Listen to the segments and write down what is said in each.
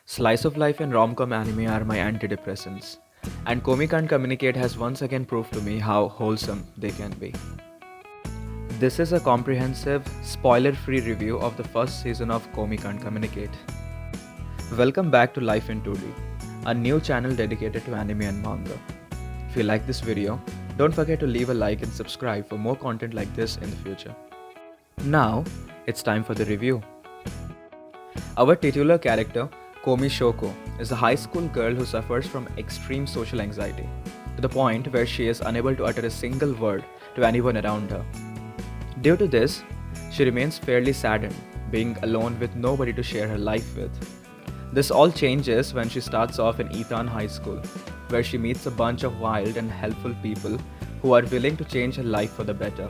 Slice of life and rom-com anime are my antidepressants, and Komi Can't Communicate has once again proved to me how wholesome they can be. This is a comprehensive, spoiler-free review of the first season of Komi Can't Communicate. Welcome back to Life in 2D, a new channel dedicated to anime and manga. If you like this video, don't forget to leave a like and subscribe for more content like this in the future. Now, it's time for the review. Our titular character, Komi Shoko, is a high school girl who suffers from extreme social anxiety, to the point where she is unable to utter a single word to anyone around her. Due to this, she remains fairly saddened, being alone with nobody to share her life with. This all changes when she starts off in Ethan High School, where she meets a bunch of wild and helpful people who are willing to change her life for the better.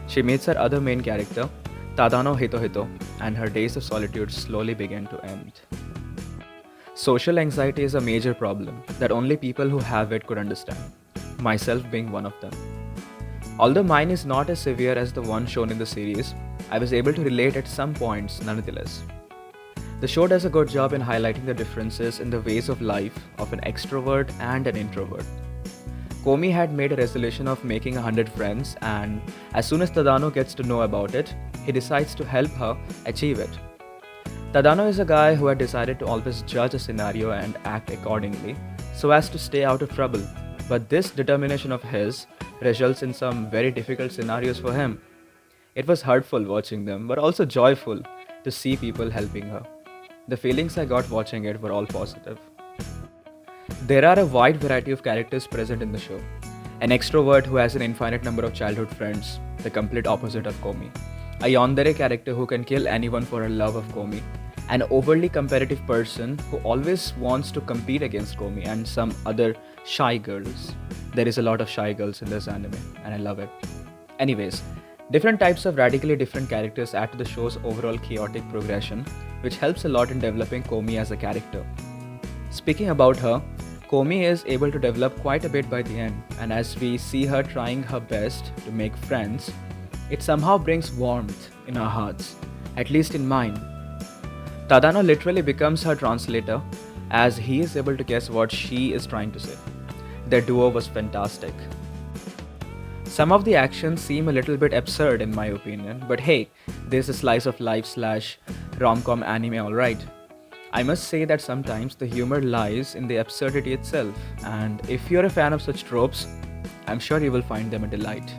She meets her other main character, Tadano Hitohito, and her days of solitude slowly begin to end. Social anxiety is a major problem that only people who have it could understand, myself being one of them. Although mine is not as severe as the one shown in the series, I was able to relate at some points nonetheless. The show does a good job in highlighting the differences in the ways of life of an extrovert and an introvert. Komi had made a resolution of making 100 friends, and as soon as Tadano gets to know about it, he decides to help her achieve it. Tadano is a guy who had decided to always judge a scenario and act accordingly so as to stay out of trouble, but this determination of his results in some very difficult scenarios for him. It was hurtful watching them, but also joyful to see people helping her. The feelings I got watching it were all positive. There are a wide variety of characters present in the show. An extrovert who has an infinite number of childhood friends, the complete opposite of Komi. A yandere character who can kill anyone for her love of Komi. An overly competitive person who always wants to compete against Komi, and some other shy girls. There is a lot of shy girls in this anime, and I love it. Anyways, different types of radically different characters add to the show's overall chaotic progression, which helps a lot in developing Komi as a character. Speaking about her, Komi is able to develop quite a bit by the end, and as we see her trying her best to make friends, it somehow brings warmth in our hearts, at least in mine. Tadano literally becomes her translator, as he is able to guess what she is trying to say. Their duo was fantastic. Some of the actions seem a little bit absurd in my opinion, but hey, there's a slice of life slash rom-com anime, alright. I must say that sometimes the humor lies in the absurdity itself, and if you're a fan of such tropes, I'm sure you will find them a delight.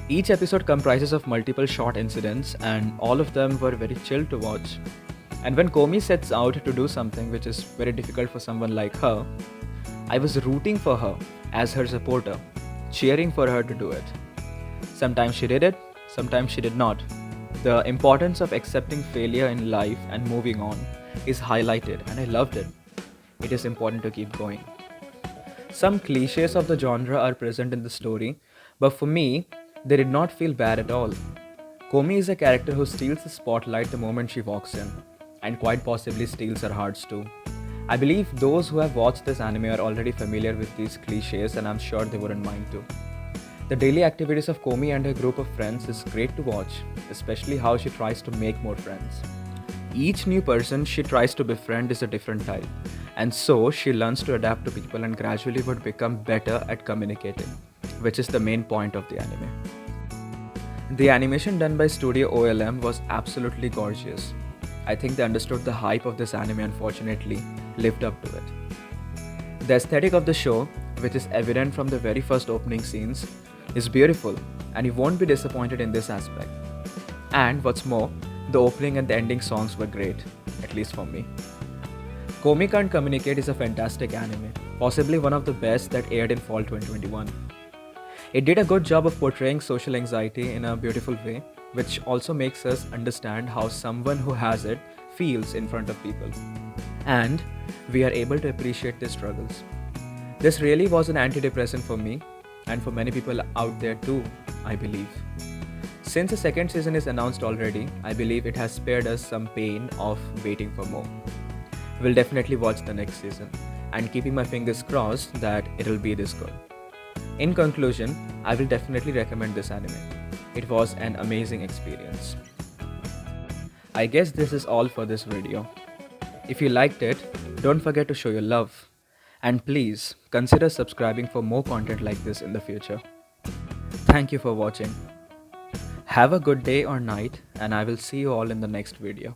Each episode comprises of multiple short incidents, and all of them were very chill to watch. And when Komi sets out to do something which is very difficult for someone like her, I was rooting for her as her supporter, cheering for her to do it. Sometimes she did it, sometimes she did not. The importance of accepting failure in life and moving on is highlighted, and I loved it. It is important to keep going. Some cliches of the genre are present in the story, but for me, they did not feel bad at all. Komi is a character who steals the spotlight the moment she walks in, and quite possibly steals her hearts too. I believe those who have watched this anime are already familiar with these cliches, and I'm sure they wouldn't mind too. The daily activities of Komi and her group of friends is great to watch, especially how she tries to make more friends. Each new person she tries to befriend is a different type, and so she learns to adapt to people and gradually would become better at communicating, which is the main point of the anime. The animation done by Studio OLM was absolutely gorgeous. I think they understood the hype of this anime and fortunately lived up to it. The aesthetic of the show, which is evident from the very first opening scenes, is beautiful, and you won't be disappointed in this aspect. And what's more, the opening and the ending songs were great, at least for me. Komi Can't Communicate is a fantastic anime, possibly one of the best that aired in fall 2021. It did a good job of portraying social anxiety in a beautiful way, which also makes us understand how someone who has it feels in front of people. And we are able to appreciate their struggles. This really was an antidepressant for me, and for many people out there too, I believe. Since the second season is announced already, I believe it has spared us some pain of waiting for more. We'll definitely watch the next season, and keeping my fingers crossed that it'll be this good. In conclusion, I will definitely recommend this anime. It was an amazing experience. I guess this is all for this video. If you liked it, don't forget to show your love. And please consider subscribing for more content like this in the future. Thank you for watching. Have a good day or night, and I will see you all in the next video.